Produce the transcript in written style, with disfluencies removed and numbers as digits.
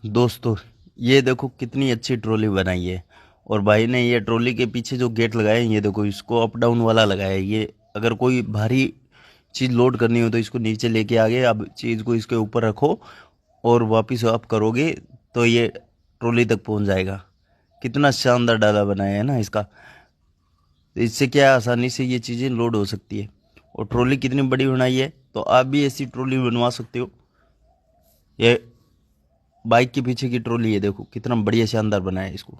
दोस्तों, ये देखो कितनी अच्छी ट्रॉली बनाई है। और भाई ने ये ट्रॉली के पीछे जो गेट लगाया है, ये देखो इसको अप डाउन वाला लगाया है। ये अगर कोई भारी चीज़ लोड करनी हो तो इसको नीचे लेके आ गए, अब चीज़ को इसके ऊपर रखो और वापस आप करोगे तो ये ट्रॉली तक पहुंच जाएगा। कितना शानदार डाला बनाया है ना इसका। तो इससे क्या है, आसानी से ये चीज़ें लोड हो सकती है। और ट्रॉली कितनी बड़ी बनाई है, तो आप भी ऐसी ट्रॉली बनवा सकते हो। ये बाइक के पीछे की ट्रॉली है, देखो कितना बढ़िया शानदार बनाया है इसको।